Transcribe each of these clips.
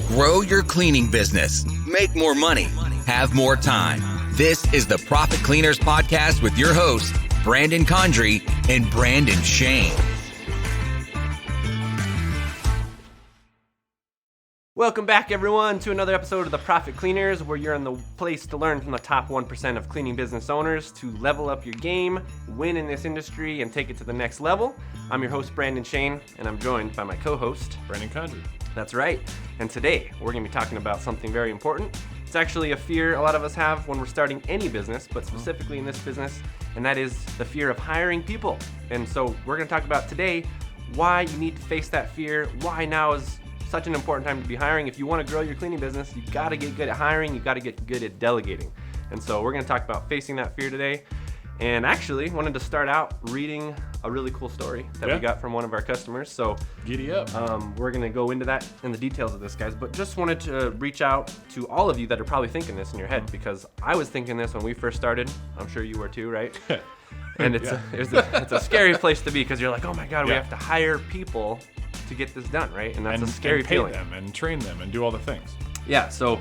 Grow your cleaning business. Make more money. Have more time. This is the Profit Cleaners Podcast with your hosts, Brandon Condry and Brandon Shane. Welcome back, everyone, to another episode of the Profit Cleaners, where you're in the place to learn from the top 1% of cleaning business owners to level up your game, win in this industry, and take it to the next level. I'm your host, Brandon Shane, and I'm joined by my co-host, Brandon Condry. That's right. And today, we're going to be talking about something very important. It's actually a fear a lot of us have when we're starting any business, but specifically in this business, and that is the fear of hiring people. And so we're going to talk about today why you need to face that fear, why now is such an important time to be hiring. If you want to grow your cleaning business, you got to get good at hiring, you got to get good at delegating. And so we're going to talk about facing that fear today. And actually wanted to start out reading a really cool story that we got from one of our customers. So giddy up. We're going to go into that in the details of this, guys, but just wanted to reach out to all of you that are probably thinking this in your head, because I was thinking this when we first started. I'm sure you were too, right? And it's a scary place to be, because you're like, oh my God, we have to hire people to get this done, right? And that's a scary feeling. And pay them and train them and do all the things. Yeah, so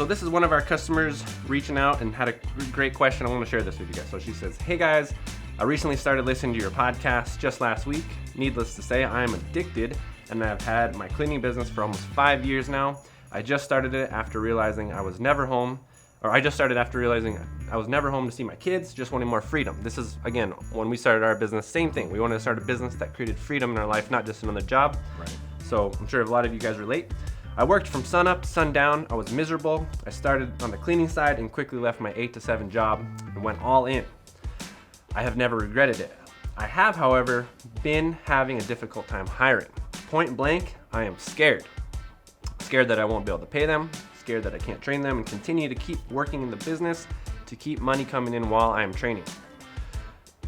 this is one of our customers reaching out and had a great question. I want to share this with you guys. So she says, hey guys, I recently started listening to your podcast just last week. Needless to say, I am addicted, and I've had my cleaning business for almost 5 years now. I just started it after realizing I was never home to see my kids, just wanting more freedom. This is, again, when we started our business, same thing. We wanted to start a business that created freedom in our life, not just another job. Right. So I'm sure a lot of you guys relate. I worked from sun up to sundown. I was miserable. I started on the cleaning side and quickly left my 8 to 7 job and went all in. I have never regretted it. I have, however, been having a difficult time hiring. Point blank, I am scared. Scared that I won't be able to pay them, scared that I can't train them and continue to keep working in the business to keep money coming in while I am training.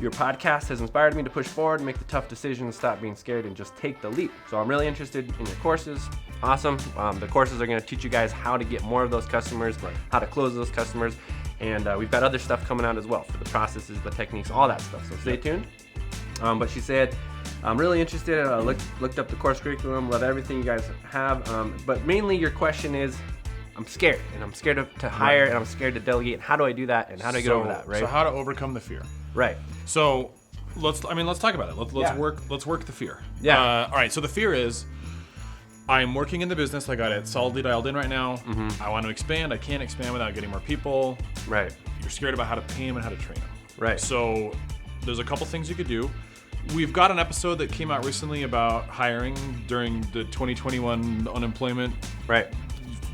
Your podcast has inspired me to push forward, make the tough decisions, stop being scared, and just take the leap. So I'm really interested in your courses. Awesome. The courses are going to teach you guys how to get more of those customers, how to close those customers, and we've got other stuff coming out as well for the processes, the techniques, all that stuff. So stay tuned. But she said, I'm really interested. I looked up the course curriculum, love everything you guys have. But mainly your question is, I'm scared, and I'm scared to hire, and I'm scared to delegate. And how do I do that? And how do I get over that? Right. So how to overcome the fear? Right. So let's talk about it. Let's work the fear. Yeah. All right. So the fear is, I'm working in the business. I got it solidly dialed in right now. Mm-hmm. I want to expand. I can't expand without getting more people. Right. You're scared about how to pay them and how to train them. Right. So there's a couple things you could do. We've got an episode that came out recently about hiring during the 2021 unemployment. Right.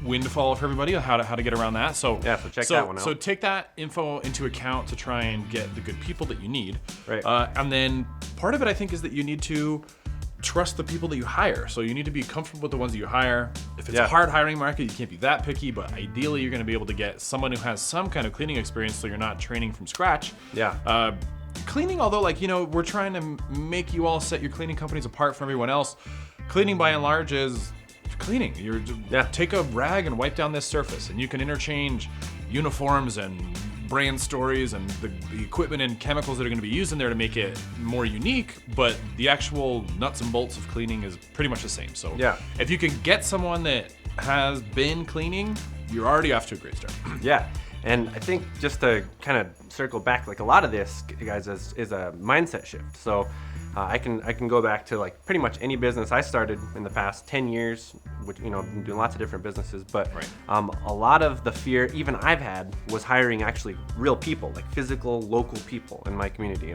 Windfall for everybody, how to get around that. So check that one out. So take that info into account to try and get the good people that you need. Right. And then part of it, I think, is that you need to trust the people that you hire. So you need to be comfortable with the ones that you hire. If it's a hard hiring market, you can't be that picky, but ideally you're going to be able to get someone who has some kind of cleaning experience, so you're not training from scratch. Yeah. Cleaning, although we're trying to make you all set your cleaning companies apart from everyone else. Cleaning by and large is cleaning. Take a rag and wipe down this surface, and you can interchange uniforms and brand stories and the equipment and chemicals that are going to be used in there to make it more unique, but the actual nuts and bolts of cleaning is pretty much the same. So if you can get someone that has been cleaning, you're already off to a great start. Yeah. And I think just to kind of circle back, like a lot of this, guys, is a mindset shift. So I can go back to like pretty much any business I started in the past 10 years, which, I've been doing lots of different businesses, but a lot of the fear even I've had was hiring actually real people, like physical, local people in my community.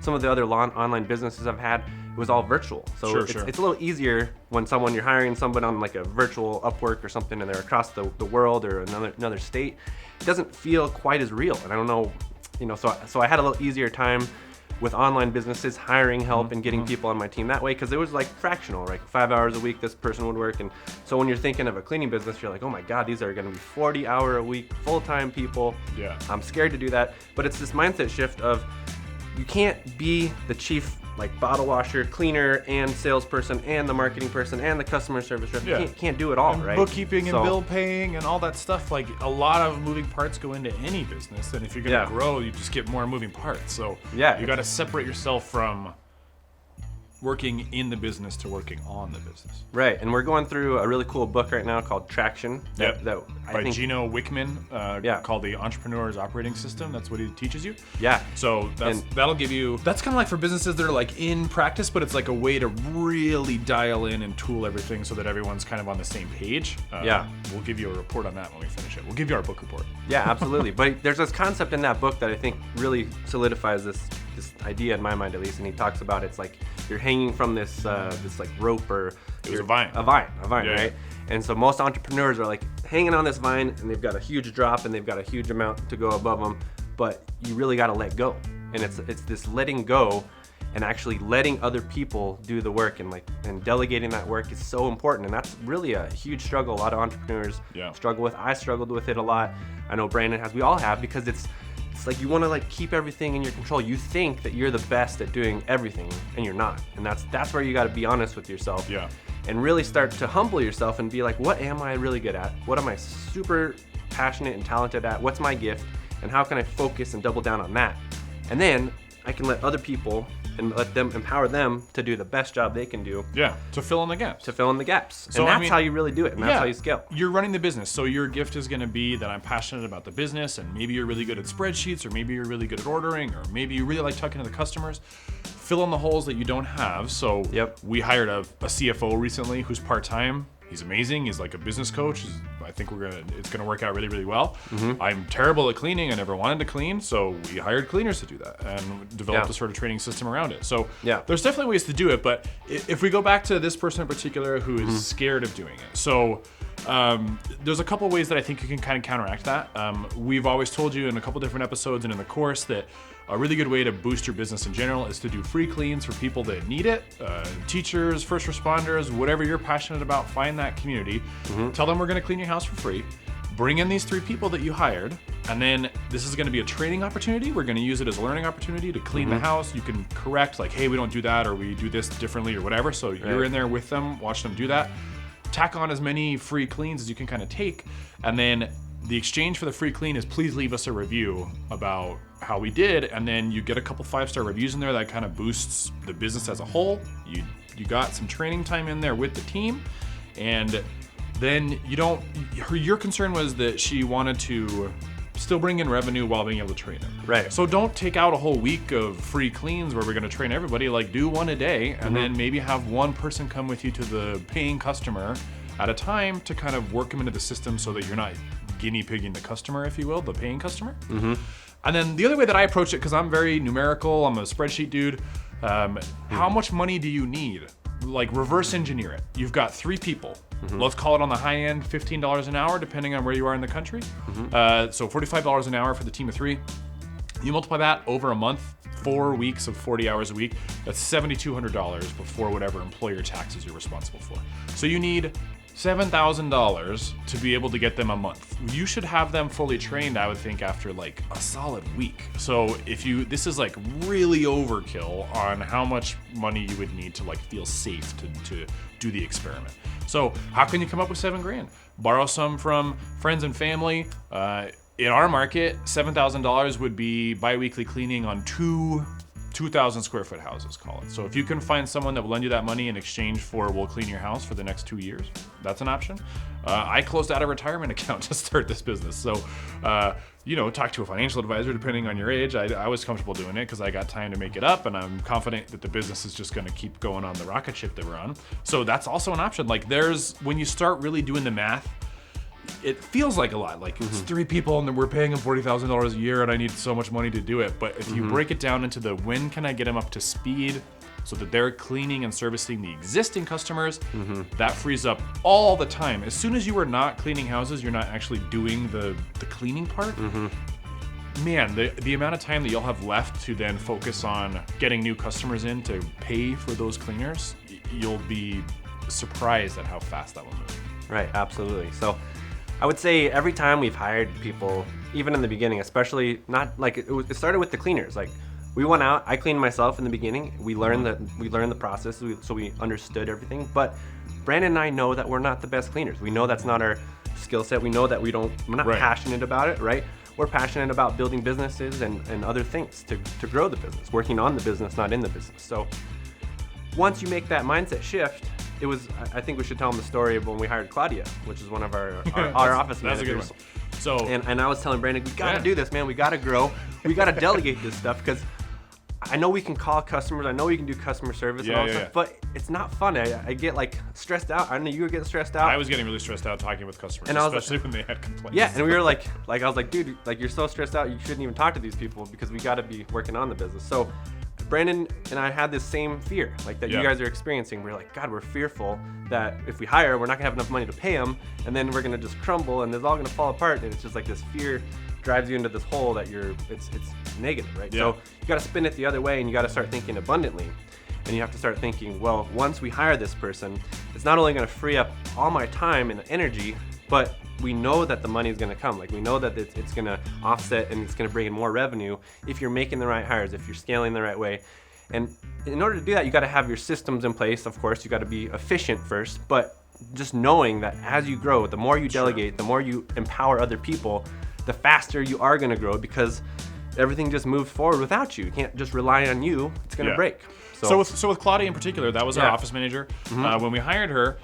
Some of the other online businesses I've had, it was all virtual. So it's a little easier when you're hiring someone on like a virtual Upwork or something, and they're across the world or another state. It doesn't feel quite as real. And I don't know, so I had a little easier time with online businesses, hiring help and getting people on my team that way, because it was like fractional, like 5 hours a week this person would work. And so when you're thinking of a cleaning business, you're like, oh my God, these are going to be 40-hour a week full-time people. Yeah. I'm scared to do that. But it's this mindset shift of you can't be the chief like bottle washer, cleaner, and salesperson, and the marketing person, and the customer service rep. You can't do it all, and right? Bookkeeping and bill paying and all that stuff. Like, a lot of moving parts go into any business, and if you're going to grow, you just get more moving parts. So you got to separate yourself from working in the business to working on the business. Right, and we're going through a really cool book right now called Traction. Yep. That By Gino Wickman, Yeah. called the Entrepreneur's Operating System. That's what he teaches you. Yeah. So that'll give you. That's kind of like for businesses that are like in practice, but it's like a way to really dial in and tool everything so that everyone's kind of on the same page. Yeah. We'll give you a report on that when we finish it. We'll give you our book report. Yeah, absolutely. But there's this concept in that book that I think really solidifies this idea in my mind, at least. And he talks about it's like you're hanging from this like rope or It was a vine. a vine, Yeah, right? yeah. And so most entrepreneurs are like hanging on this vine, and they've got a huge drop, and they've got a huge amount to go above them. But you really got to let go, and it's this letting go, and actually letting other people do the work, and delegating that work is so important. And that's really a huge struggle. A lot of entrepreneurs struggle with. I struggled with it a lot. I know Brandon has. We all have, because it's like you want to like keep everything in your control. You think that you're the best at doing everything, and you're not. And that's where you got to be honest with yourself. Yeah. And really start to humble yourself and be like, what am I really good at? What am I super passionate and talented at? What's my gift? And how can I focus and double down on that? And then I can let other people and let them empower them to do the best job they can do. Yeah, to fill in the gaps. To fill in the gaps. So, and I that's mean, how you really do it. And that's how you scale. You're running the business. So your gift is going to be that I'm passionate about the business, and maybe you're really good at spreadsheets, or maybe you're really good at ordering, or maybe you really like talking to the customers. Fill in the holes that you don't have. So we hired a CFO recently who's part-time. He's amazing. He's like a business coach. I think it's gonna work out really, really well. Mm-hmm. I'm terrible at cleaning. I never wanted to clean, so we hired cleaners to do that and developed a sort of training system around it. So there's definitely ways to do it. But if we go back to this person in particular who is scared of doing it, so there's a couple ways that I think you can kind of counteract that. We've always told you in a couple different episodes and in the course that a really good way to boost your business in general is to do free cleans for people that need it. Teachers, first responders, whatever you're passionate about, find that community. Tell them we're gonna clean your house for free. Bring in these 3 people that you hired, and then this is gonna be a training opportunity. We're gonna use it as a learning opportunity to clean the house. You can correct like, hey, we don't do that, or we do this differently, or whatever. So you're in there with them, watch them do that. Tack on as many free cleans as you can kind of take, and then the exchange for the free clean is please leave us a review about how we did, and then you get a couple 5-star reviews in there that kind of boosts the business as a whole. You got some training time in there with the team, and then your concern was that she wanted to still bring in revenue while being able to train them. Right. So don't take out a whole week of free cleans where we're going to train everybody. Like do one a day, and then maybe have one person come with you to the paying customer at a time to kind of work them into the system so that you're not guinea pigging the customer, if you will, the paying customer. And then the other way that I approach it, because I'm very numerical, I'm a spreadsheet dude, how much money do you need? Like reverse engineer it. You've got 3 people. Let's call it on the high end, $15 an hour, depending on where you are in the country. So $45 an hour for the team of 3. You multiply that over a month, 4 weeks of 40 hours a week, that's $7,200 before whatever employer taxes you're responsible for. So you need $7,000 to be able to get them a month. You should have them fully trained, I would think, after like a solid week. So this is like really overkill on how much money you would need to like feel safe to do the experiment. So how can you come up with $7,000? Borrow some from friends and family. In our market, $7,000 would be bi-weekly cleaning on 2,000 square foot houses, call it. So if you can find someone that will lend you that money in exchange for we'll clean your house for the next 2 years, that's an option. I closed out a retirement account to start this business. So, talk to a financial advisor depending on your age. I was comfortable doing it because I got time to make it up, and I'm confident that the business is just gonna keep going on the rocket ship that we're on. So that's also an option. Like when you start really doing the math, it feels like a lot. Like it's 3 people and then we're paying them $40,000 a year and I need so much money to do it. But if you break it down into the when can I get them up to speed so that they're cleaning and servicing the existing customers, that frees up all the time. As soon as you are not cleaning houses, you're not actually doing the cleaning part. Man, the amount of time that you'll have left to then focus on getting new customers in to pay for those cleaners, you'll be surprised at how fast that will move. Right, absolutely. So I would say every time we've hired people, even in the beginning, especially not like it started with the cleaners. Like we went out, I cleaned myself in the beginning. We learned the process, so we understood everything. But Brandon and I know that we're not the best cleaners. We know that's not our skill set. We know that we're not passionate about it, right? We're passionate about building businesses and other things to grow the business, working on the business, not in the business. So once you make that mindset shift, it was, I think we should tell them the story of when we hired Claudia, which is one of our office managers. That's a good one. So, and I was telling Brandon, we got to do this, man. We got to grow. We got to delegate this stuff, because I know we can call customers. I know we can do customer service and all that stuff, but it's not fun. I get like stressed out. I know you were getting stressed out. I was getting really stressed out talking with customers, and especially when they had complaints. Yeah, and we were like I was like, dude, like you're so stressed out. You shouldn't even talk to these people, because we got to be working on the business. So Brandon and I had this same fear, like that you guys are experiencing. We're like, God, we're fearful that if we hire, we're not gonna have enough money to pay them, and then we're gonna just crumble, and it's all gonna fall apart. And it's just like this fear drives you into this hole that it's negative, right? Yeah. So you got to spin it the other way, and you got to start thinking abundantly, and you have to start thinking, well, once we hire this person, it's not only going to free up all my time and energy, but we know that the money is going to come. Like, we know that it's going to offset, and it's going to bring in more revenue if you're making the right hires, if you're scaling the right way. And in order to do that, you got to have your systems in place. Of course, you got to be efficient first, but just knowing that as you grow, the more you delegate, the more you empower other people, the faster you are going to grow, because everything just moves forward without you. You can't just rely on you. It's going to break. So with Claudia in particular, that was our office manager. When we hired her,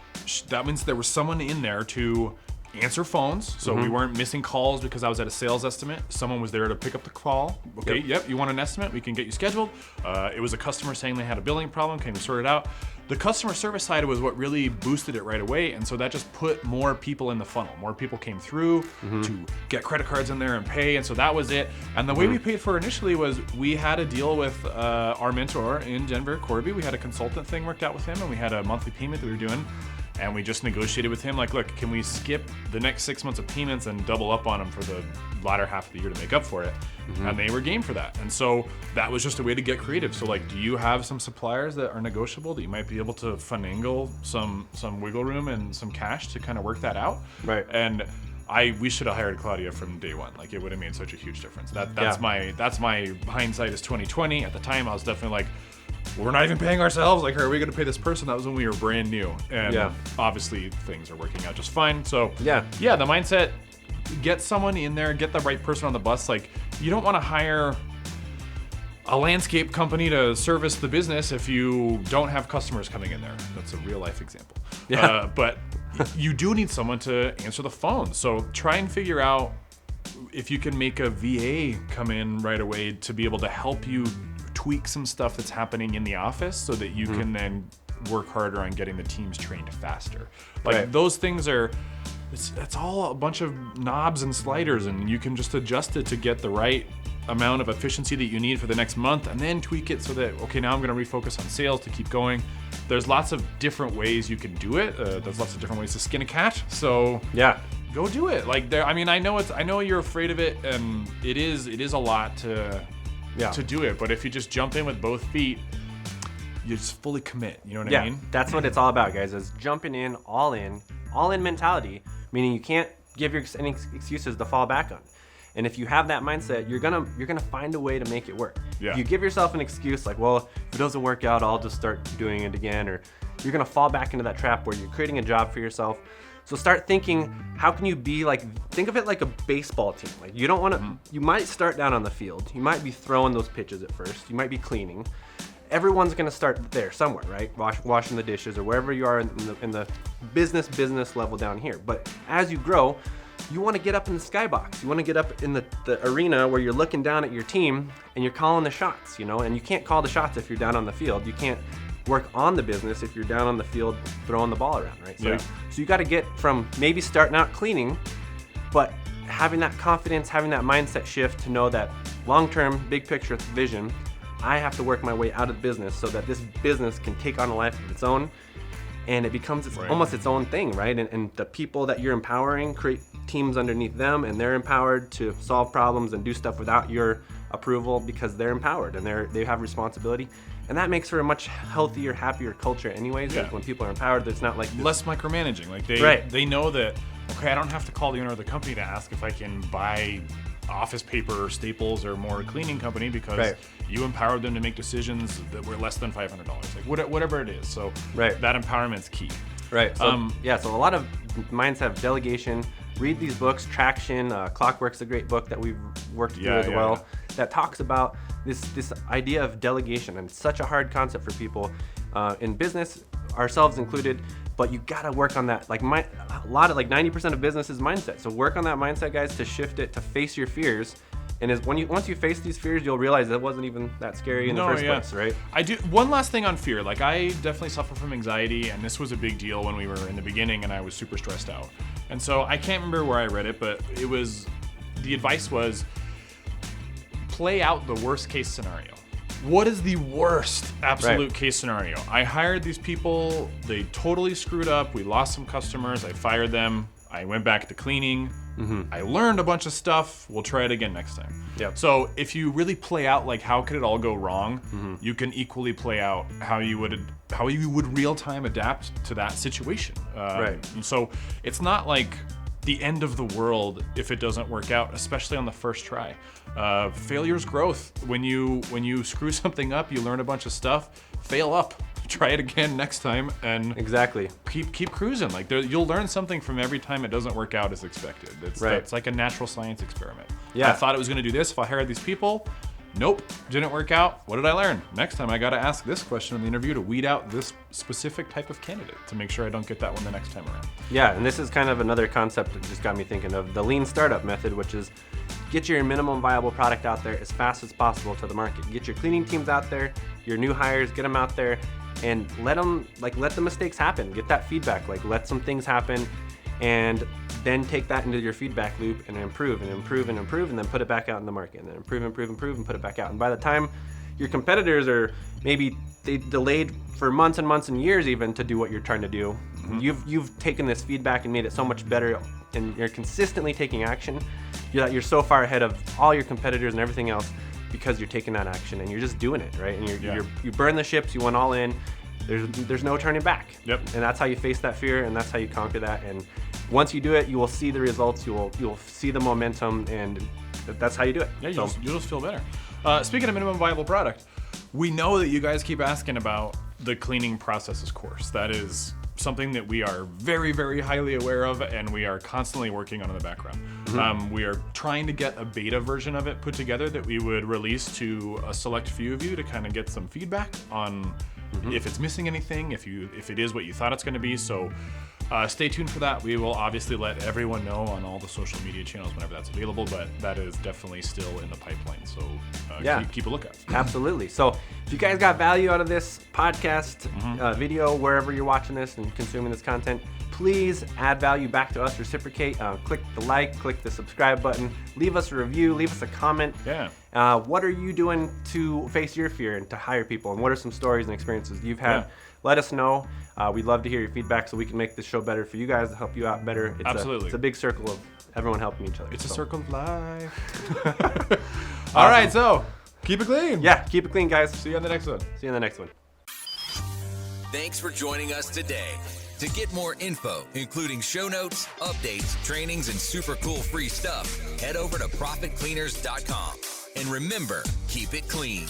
that means there was someone in there to answer phones, so we weren't missing calls because I was at a sales estimate. Someone was there to pick up the call. Okay, yep, you want an estimate? We can get you scheduled. It was a customer saying they had a billing problem. Can we sort it out? The customer service side was what really boosted it right away, and so that just put more people in the funnel. More people came through to get credit cards in there and pay, and so that was it. And the way we paid for it initially was we had a deal with our mentor in Denver, Corby. We had a consultant thing worked out with him, and we had a monthly payment that we were doing. And we just negotiated with him, like, look, can we skip the next 6 months of payments and double up on them for the latter half of the year to make up for it? And they were game for that. And so that was just a way to get creative. So, like, do you have some suppliers that are negotiable that you might be able to finagle some wiggle room and some cash to kind of work that out? Right. And we should have hired Claudia from day one. Like, it would have made such a huge difference. That's my hindsight is 2020. At the time, I was definitely like, we're not even paying ourselves. Like, are we going to pay this person? That was when we were brand new. And obviously things are working out just fine. So the mindset, get someone in there, get the right person on the bus. Like, you don't want to hire a landscape company to service the business if you don't have customers coming in there. That's a real life example. But you do need someone to answer the phone. So try and figure out if you can make a VA come in right away to be able to help you tweak some stuff that's happening in the office so that you can then work harder on getting the teams trained faster. Like, those things are, it's all a bunch of knobs and sliders, and you can just adjust it to get the right amount of efficiency that you need for the next month, and then tweak it so that, okay, now I'm going to refocus on sales to keep going. There's lots of different ways you can do it. There's lots of different ways to skin a cat. So go do it. Like, I know you're afraid of it, and it is a lot to do it, but if you just jump in with both feet, you just fully commit. You know what I mean? That's what it's all about, guys, is jumping in all in mentality, meaning you can't give any excuses to fall back on. And if you have that mindset, you're gonna find a way to make it work. If you give yourself an excuse like, well, if it doesn't work out, I'll just start doing it again, or you're gonna fall back into that trap where you're creating a job for yourself. So start thinking, how can you be like, think of it like a baseball team. Like, you don't want to, you might start down on the field. You might be throwing those pitches at first. You might be cleaning. Everyone's going to start there somewhere, right? Washing the dishes or wherever you are in the business level down here. But as you grow, you want to get up in the skybox. You want to get up in the arena where you're looking down at your team and you're calling the shots, you know? And you can't call the shots if you're down on the field. You can't work on the business if you're down on the field throwing the ball around, right? So you got to get from maybe starting out cleaning, but having that confidence, having that mindset shift to know that long-term, big picture vision, I have to work my way out of the business so that this business can take on a life of its own, and it becomes almost its own thing, right? And the people that you're empowering create teams underneath them, and they're empowered to solve problems and do stuff without your approval because they're empowered and they have responsibility. And that makes for a much healthier, happier culture anyways. Like, when people are empowered, it's not like less micromanaging. Like, they know that, okay, I don't have to call the owner of the company to ask if I can buy office paper or staples or more cleaning company because you empowered them to make decisions that were less than $500, like whatever it is. So that empowerment's key. So, so a lot of minds have delegation. Read these books. Traction, Clockwork's a great book that we've worked through as well. That talks about this idea of delegation, and it's such a hard concept for people. in business, ourselves included. But you gotta work on that. Like a lot of 90% of business is mindset. So work on that mindset, guys, to shift it, to face your fears. And once you face these fears, you'll realize it wasn't even that scary in the first place, right? I do. One last thing on fear. Like, I definitely suffer from anxiety, and this was a big deal when we were in the beginning, and I was super stressed out. And so I can't remember where I read it, but the advice was play out the worst case scenario. What is the worst absolute case scenario? I hired these people. They totally screwed up. We lost some customers. I fired them. I went back to cleaning. I learned a bunch of stuff. We'll try it again next time. Yep. So if you really play out like how could it all go wrong, you can equally play out how you would real time adapt to that situation. And so it's not like the end of the world if it doesn't work out, especially on the first try. Failure's growth. When you screw something up, you learn a bunch of stuff. Fail up. Try it again next time, and exactly keep cruising. Like you'll learn something from every time it doesn't work out as expected. It's like a natural science experiment. Yeah. I thought it was going to do this if I hired these people. Nope, didn't work out. What did I learn? Next time I got to ask this question in the interview to weed out this specific type of candidate to make sure I don't get that one the next time around. Yeah, and this is kind of another concept that just got me thinking of the lean startup method, which is get your minimum viable product out there as fast as possible to the market. Get your cleaning teams out there, your new hires, get them out there, and let the mistakes happen. Get that feedback, let some things happen, and then take that into your feedback loop and improve and improve and improve, and then put it back out in the market, and then improve and put it back out. And by the time your competitors are they delayed for months and months and years even to do what you're trying to do, you've taken this feedback and made it so much better, and you're consistently taking action. You're so far ahead of all your competitors and everything else because you're taking that action and you're just doing it, right? And you burn the ships, you went all in. There's no turning back. Yep. And that's how you face that fear, and that's how you conquer that. And once you do it, you will see the results. You'll see the momentum, and that's how you do it. Yeah, you'll just feel better. Speaking of minimum viable product, we know that you guys keep asking about the cleaning processes course. That is something that we are very, very highly aware of, and we are constantly working on in the background. We are trying to get a beta version of it put together that we would release to a select few of you to kind of get some feedback on if it's missing anything, if it is what you thought it's going to be. So stay tuned for that. We will obviously let everyone know on all the social media channels whenever that's available, but that is definitely still in the pipeline. So keep a lookout. Absolutely. So if you guys got value out of this podcast, video, wherever you're watching this and consuming this content, please add value back to us, reciprocate, click the like, click the subscribe button, leave us a review, leave us a comment. Yeah. What are you doing to face your fear and to hire people? And what are some stories and experiences you've had? Yeah. Let us know. We'd love to hear your feedback so we can make this show better for you guys, to help you out better. Absolutely. It's a big circle of everyone helping each other. It's a circle of life. All right, so keep it clean. Yeah, keep it clean, guys. See you on the next one. See you in the next one. Thanks for joining us today. To get more info, including show notes, updates, trainings, and super cool free stuff, head over to profitcleaners.com. And remember, keep it clean.